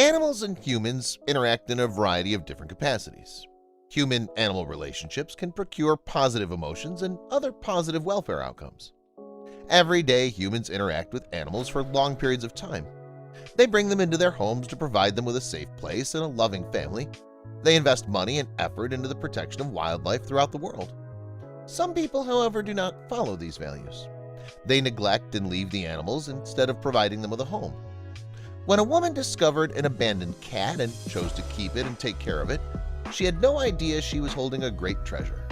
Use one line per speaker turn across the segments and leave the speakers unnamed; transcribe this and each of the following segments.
Animals and humans interact in a variety of different capacities. Human-animal relationships can procure positive emotions and other positive welfare outcomes. Every day, humans interact with animals for long periods of time. They bring them into their homes to provide them with a safe place and a loving family. They invest money and effort into the protection of wildlife throughout the world. Some people, however, do not follow these values. They neglect and leave the animals instead of providing them with a home. When a woman discovered an abandoned cat and chose to keep it and take care of it, she had no idea she was holding a great treasure.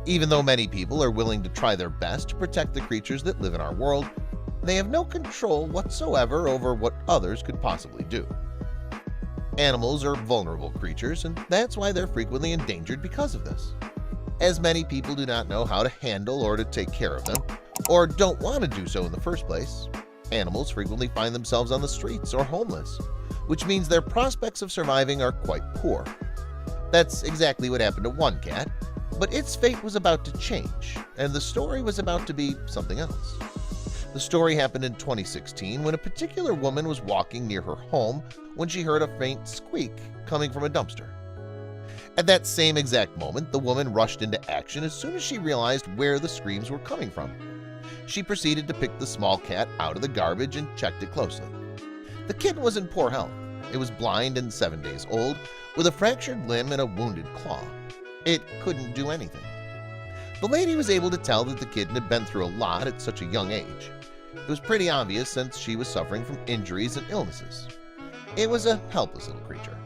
Even though many people are willing to try their best to protect the creatures that live in our world, they have no control whatsoever over what others could possibly do. Animals are vulnerable creatures, and that's why they're frequently endangered because of this. As many people do not know how to handle or to take care of them, or don't want to do so in the first place, animals frequently find themselves on the streets or homeless, which means their prospects of surviving are quite poor. That's exactly what happened to one cat, but its fate was about to change, and the story was about to be something else. The story happened in 2016 when a particular woman was walking near her home when she heard a faint squeak coming from a dumpster. At that same exact moment, the woman rushed into action as soon as she realized where the screams were coming from. She proceeded to pick the small cat out of the garbage and checked it closely. The kitten was in poor health. It was blind and 7 days old, with a fractured limb and a wounded claw. It couldn't do anything. The lady was able to tell that the kitten had been through a lot at such a young age. It was pretty obvious since she was suffering from injuries and illnesses. It was a helpless little creature.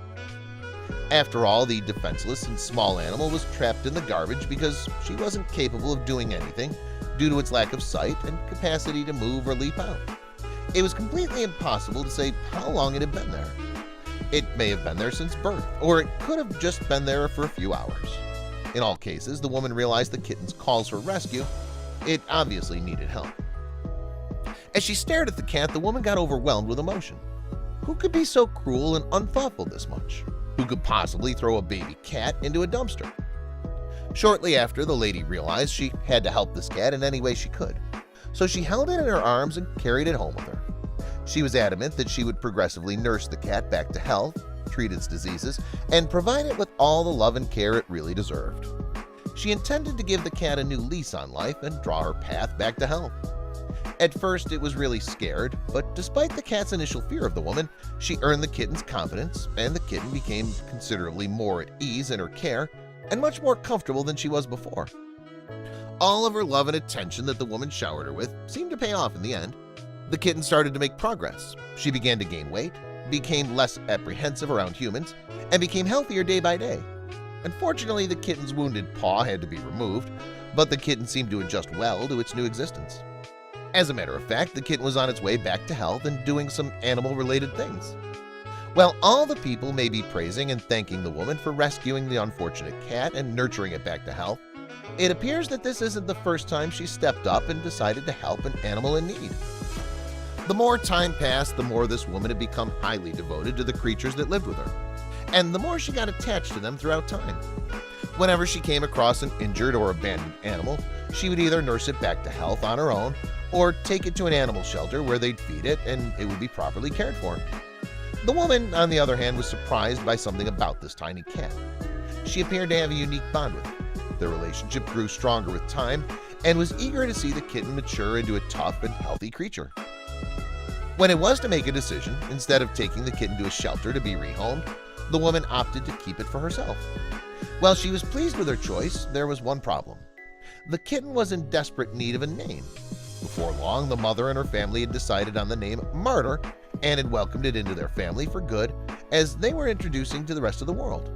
After all, the defenseless and small animal was trapped in the garbage because she wasn't capable of doing anything due to its lack of sight and capacity to move or leap out. It was completely impossible to say how long it had been there. It may have been there since birth, or it could have just been there for a few hours. In all cases, the woman realized the kitten's calls for rescue. It obviously needed help. As she stared at the cat, the woman got overwhelmed with emotion. Who could be so cruel and unthoughtful this much? Who could possibly throw a baby cat into a dumpster? Shortly after, the lady realized she had to help this cat in any way she could, so she held it in her arms and carried it home with her. She was adamant that she would progressively nurse the cat back to health, treat its diseases, and provide it with all the love and care it really deserved. She intended to give the cat a new lease on life and draw her path back to health. At first, it was really scared, but despite the cat's initial fear of the woman, she earned the kitten's confidence, and the kitten became considerably more at ease in her care and much more comfortable than she was before. All of her love and attention that the woman showered her with seemed to pay off in the end. The kitten started to make progress. She began to gain weight, became less apprehensive around humans, and became healthier day by day. Unfortunately, the kitten's wounded paw had to be removed, but the kitten seemed to adjust well to its new existence. As a matter of fact, the kitten was on its way back to health and doing some animal-related things. While all the people may be praising and thanking the woman for rescuing the unfortunate cat and nurturing it back to health, it appears that this isn't the first time she stepped up and decided to help an animal in need. The more time passed, the more this woman had become highly devoted to the creatures that lived with her, and the more she got attached to them throughout time. Whenever she came across an injured or abandoned animal, she would either nurse it back to health on her own or take it to an animal shelter where they'd feed it and it would be properly cared for. The woman, on the other hand, was surprised by something about this tiny cat. She appeared to have a unique bond with it. Their relationship grew stronger with time and was eager to see the kitten mature into a tough and healthy creature. When it was to make a decision, instead of taking the kitten to a shelter to be rehomed, the woman opted to keep it for herself. While she was pleased with her choice, there was one problem. The kitten was in desperate need of a name. Before long, the mother and her family had decided on the name Martyr and had welcomed it into their family for good as they were introducing to the rest of the world.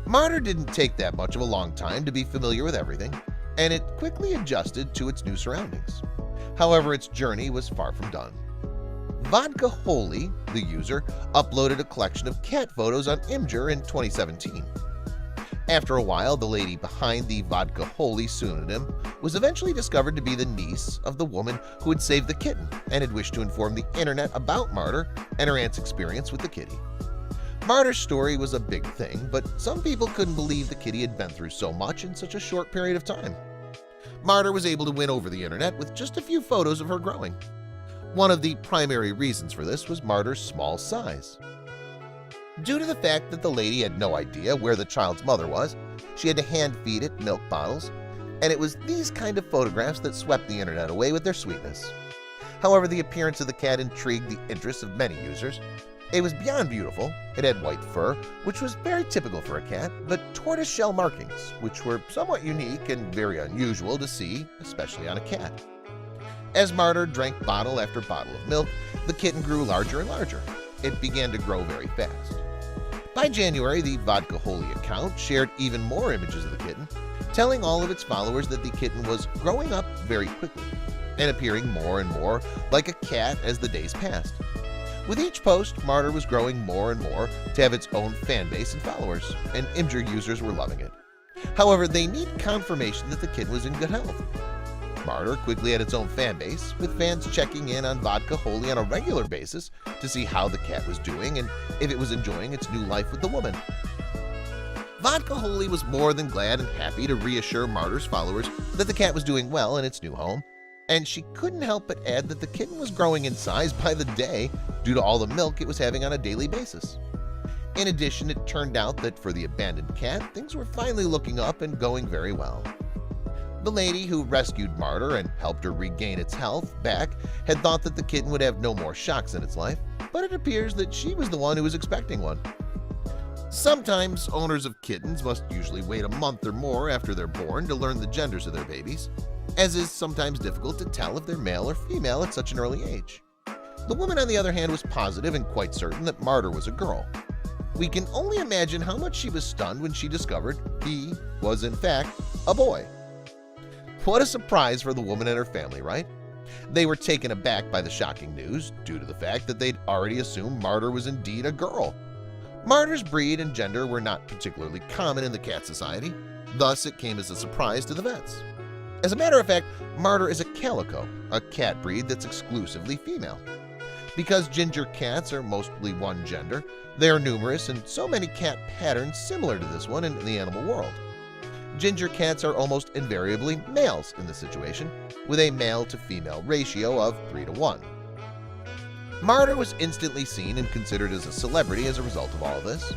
Martyr didn't take that much of a long time to be familiar with everything, and it quickly adjusted to its new surroundings. However, its journey was far from done. Vodka Holy, the user, uploaded a collection of cat photos on Imgur in 2017. After a while, the lady behind the Vodka Holy pseudonym was eventually discovered to be the niece of the woman who had saved the kitten and had wished to inform the internet about Martyr and her aunt's experience with the kitty. Martyr's story was a big thing, but some people couldn't believe the kitty had been through so much in such a short period of time. Martyr was able to win over the internet with just a few photos of her growing. One of the primary reasons for this was Martyr's small size. Due to the fact that the lady had no idea where the child's mother was, she had to hand-feed it milk bottles, and it was these kind of photographs that swept the internet away with their sweetness. However, the appearance of the cat intrigued the interest of many users. It was beyond beautiful. It had white fur, which was very typical for a cat, but tortoiseshell markings, which were somewhat unique and very unusual to see, especially on a cat. As Martyr drank bottle after bottle of milk, the kitten grew larger and larger. It began to grow very fast. By January, the Vodka Holy account shared even more images of the kitten, telling all of its followers that the kitten was growing up very quickly and appearing more and more like a cat as the days passed. With each post, Martyr was growing more and more to have its own fan base and followers, and Imgur users were loving it. However, they needed confirmation that the kitten was in good health. Martyr quickly had its own fan base, with fans checking in on Vodka Holy on a regular basis to see how the cat was doing and if it was enjoying its new life with the woman. Vodka Holy was more than glad and happy to reassure Martyr's followers that the cat was doing well in its new home, and she couldn't help but add that the kitten was growing in size by the day due to all the milk it was having on a daily basis. In addition, it turned out that for the abandoned cat, things were finally looking up and going very well. The lady who rescued Martyr and helped her regain its health back had thought that the kitten would have no more shocks in its life, but it appears that she was the one who was expecting one. Sometimes owners of kittens must usually wait a month or more after they're born to learn the genders of their babies, as is sometimes difficult to tell if they're male or female at such an early age. The woman, on the other hand, was positive and quite certain that Martyr was a girl. We can only imagine how much she was stunned when she discovered he was, in fact, a boy. What a surprise for the woman and her family, right? They were taken aback by the shocking news due to the fact that they'd already assumed Martyr was indeed a girl. Martyr's breed and gender were not particularly common in the cat society, thus it came as a surprise to the vets. As a matter of fact, Martyr is a calico, a cat breed that's exclusively female. Because ginger cats are mostly one gender, they are numerous and so many cat patterns similar to this one in the animal world. Ginger cats are almost invariably males in this situation, with a male-to-female ratio of 3:1. Martyr was instantly seen and considered as a celebrity as a result of all this.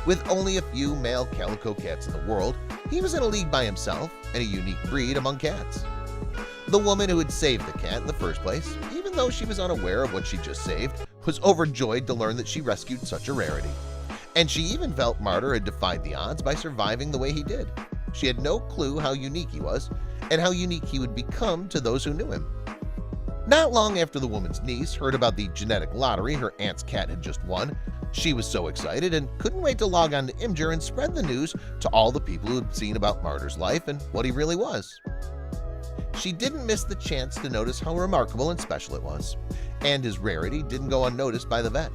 With only a few male calico cats in the world, he was in a league by himself and a unique breed among cats. The woman who had saved the cat in the first place, even though she was unaware of what she just saved, was overjoyed to learn that she rescued such a rarity. And she even felt Martyr had defied the odds by surviving the way he did. She had no clue how unique he was and how unique he would become to those who knew him. Not long after the woman's niece heard about the genetic lottery her aunt's cat had just won, she was so excited and couldn't wait to log on to Imgur and spread the news to all the people who had seen about Martyr's life and what he really was. She didn't miss the chance to notice how remarkable and special it was, and his rarity didn't go unnoticed by the vet.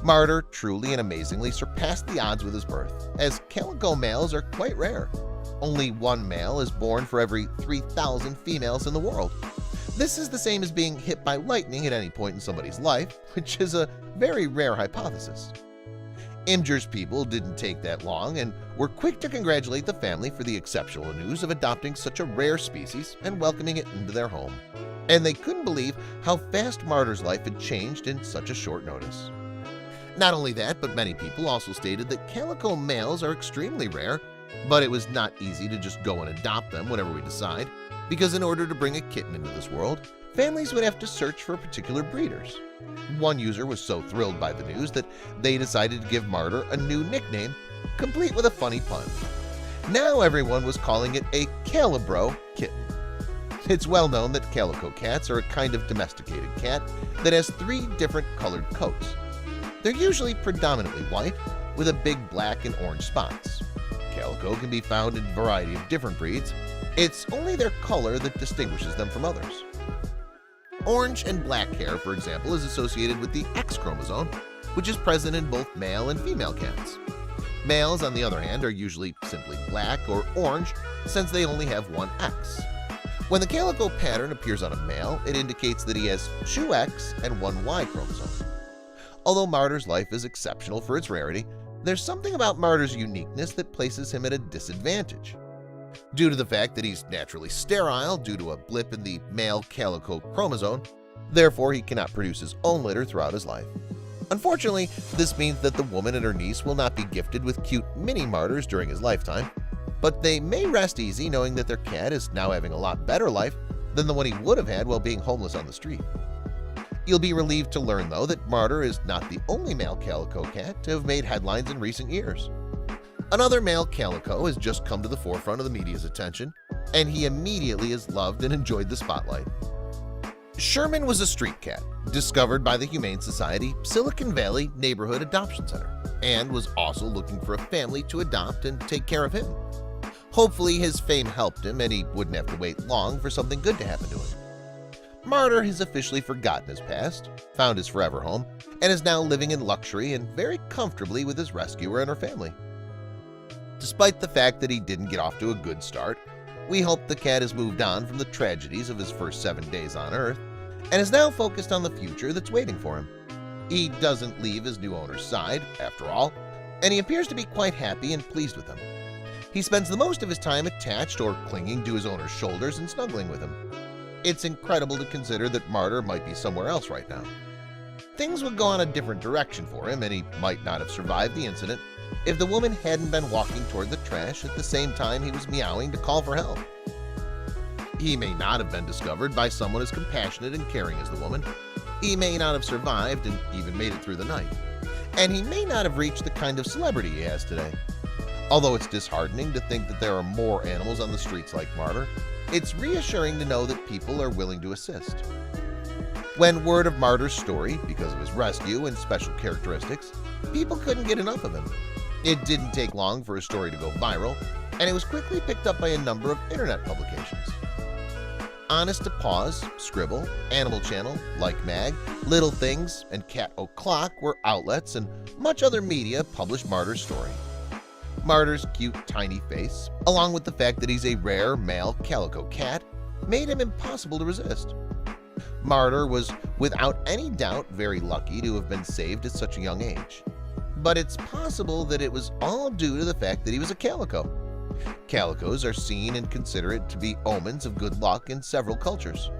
Martyr truly and amazingly surpassed the odds with his birth, as calico males are quite rare. Only one male is born for every 3,000 females in the world. This is the same as being hit by lightning at any point in somebody's life, which is a very rare hypothesis. Imgur's people didn't take that long and were quick to congratulate the family for the exceptional news of adopting such a rare species and welcoming it into their home. And they couldn't believe how fast Martyr's life had changed in such a short notice. Not only that, but many people also stated that calico males are extremely rare, but it was not easy to just go and adopt them whenever we decide, because in order to bring a kitten into this world, families would have to search for particular breeders. One user was so thrilled by the news that they decided to give Martyr a new nickname, complete with a funny pun. Now everyone was calling it a Calibro kitten. It's well known that calico cats are a kind of domesticated cat that has 3 different colored coats. They're usually predominantly white, with a big black and orange spots. Calico can be found in a variety of different breeds. It's only their color that distinguishes them from others. Orange and black hair, for example, is associated with the X chromosome, which is present in both male and female cats. Males, on the other hand, are usually simply black or orange since they only have one X. When the calico pattern appears on a male, it indicates that he has 2 X and 1 Y chromosome. Although Martyr's life is exceptional for its rarity, there's something about Martyr's uniqueness that places him at a disadvantage. Due to the fact that he's naturally sterile due to a blip in the male calico chromosome, therefore he cannot produce his own litter throughout his life. Unfortunately, this means that the woman and her niece will not be gifted with cute mini martyrs during his lifetime, but they may rest easy knowing that their cat is now having a lot better life than the one he would have had while being homeless on the street. You'll be relieved to learn, though, that Martyr is not the only male calico cat to have made headlines in recent years. Another male calico has just come to the forefront of the media's attention, and he immediately has loved and enjoyed the spotlight. Sherman was a street cat discovered by the Humane Society Silicon Valley Neighborhood Adoption Center and was also looking for a family to adopt and take care of him. Hopefully his fame helped him and he wouldn't have to wait long for something good to happen to him. Martyr has officially forgotten his past, found his forever home, and is now living in luxury and very comfortably with his rescuer and her family. Despite the fact that he didn't get off to a good start, we hope the cat has moved on from the tragedies of his first 7 days on Earth and is now focused on the future that's waiting for him. He doesn't leave his new owner's side, after all, and he appears to be quite happy and pleased with him. He spends the most of his time attached or clinging to his owner's shoulders and snuggling with him. It's incredible to consider that Martyr might be somewhere else right now. Things would go on a different direction for him and he might not have survived the incident if the woman hadn't been walking toward the trash at the same time he was meowing to call for help. He may not have been discovered by someone as compassionate and caring as the woman. He may not have survived and even made it through the night. And he may not have reached the kind of celebrity he has today. Although it's disheartening to think that there are more animals on the streets like Martyr, it's reassuring to know that people are willing to assist. When word of Martyr's story, because of his rescue and special characteristics, people couldn't get enough of him. It didn't take long for his story to go viral, and it was quickly picked up by a number of internet publications. Honest to Paws, Scribble, Animal Channel, Like Mag, Little Things, and Cat O'Clock were outlets, and much other media published Martyr's story. Martyr's cute tiny face, along with the fact that he's a rare male calico cat, made him impossible to resist. Martyr was without any doubt very lucky to have been saved at such a young age. But it's possible that it was all due to the fact that he was a calico. Calicos are seen and considered to be omens of good luck in several cultures.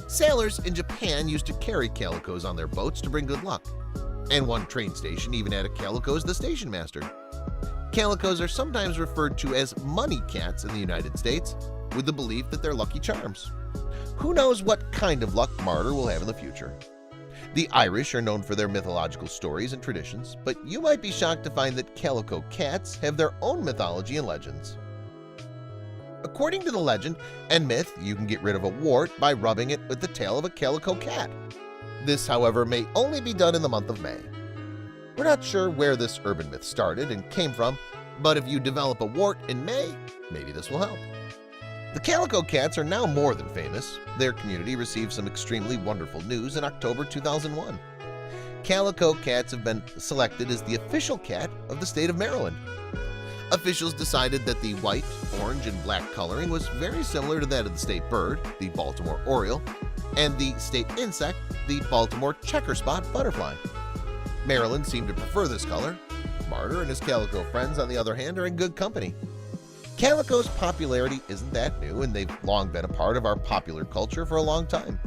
Sailors in Japan used to carry calicos on their boats to bring good luck, and one train station even had a calico as the station master. Calicos are sometimes referred to as money cats in the United States, with the belief that they're lucky charms. Who knows what kind of luck Martyr will have in the future? The Irish are known for their mythological stories and traditions, but you might be shocked to find that calico cats have their own mythology and legends. According to the legend and myth, you can get rid of a wart by rubbing it with the tail of a calico cat. This, however, may only be done in the month of May. We're not sure where this urban myth started and came from, but if you develop a wart in May, maybe this will help. The calico cats are now more than famous. Their community received some extremely wonderful news in October 2001. Calico cats have been selected as the official cat of the state of Maryland. Officials decided that the white, orange, and black coloring was very similar to that of the state bird, the Baltimore Oriole, and the state insect, the Baltimore checkerspot butterfly. Maryland seemed to prefer this color. Martyr and his calico friends, on the other hand, are in good company. Calico's popularity isn't that new, and they've long been a part of our popular culture for a long time.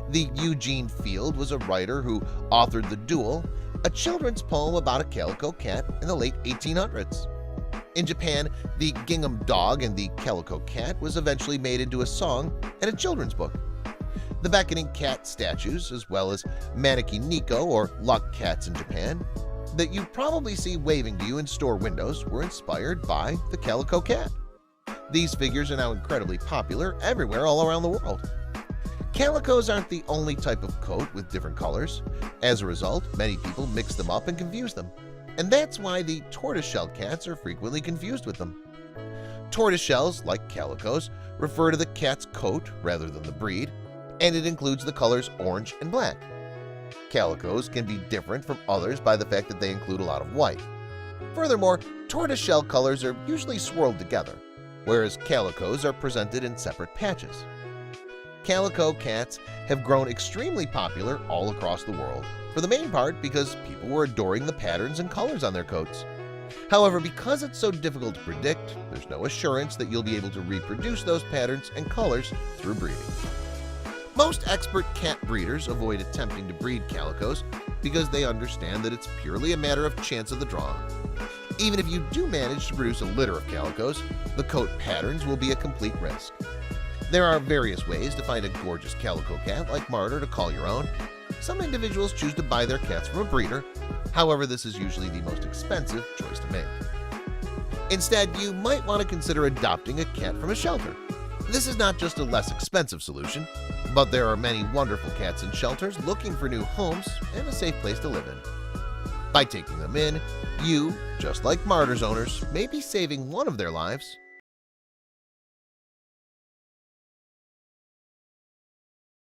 The Eugene Field was a writer who authored The Duel, a children's poem about a calico cat in the late 1800s. In Japan, the gingham dog and the calico cat was eventually made into a song and a children's book. The beckoning cat statues, as well as Maneki Nico or luck cats in Japan, that you probably see waving to you in store windows were inspired by the calico cat. These figures are now incredibly popular everywhere all around the world. Calicos aren't the only type of coat with different colors. As a result, many people mix them up and confuse them. And that's why the tortoiseshell cats are frequently confused with them. Tortoiseshells, like calicos, refer to the cat's coat rather than the breed, and it includes the colors orange and black. Calicos can be different from others by the fact that they include a lot of white. Furthermore, tortoiseshell colors are usually swirled together, whereas calicos are presented in separate patches. Calico cats have grown extremely popular all across the world, for the main part because people were adoring the patterns and colors on their coats. However, because it's so difficult to predict, there's no assurance that you'll be able to reproduce those patterns and colors through breeding. Most expert cat breeders avoid attempting to breed calicos because they understand that it's purely a matter of chance of the draw. Even if you do manage to produce a litter of calicos, the coat patterns will be a complete risk. There are various ways to find a gorgeous calico cat like Martyr to call your own. Some individuals choose to buy their cats from a breeder, however this is usually the most expensive choice to make. Instead, you might want to consider adopting a cat from a shelter. This is not just a less expensive solution, but there are many wonderful cats in shelters looking for new homes and a safe place to live in. By taking them in, you, just like Martyr's owners, may be saving one of their lives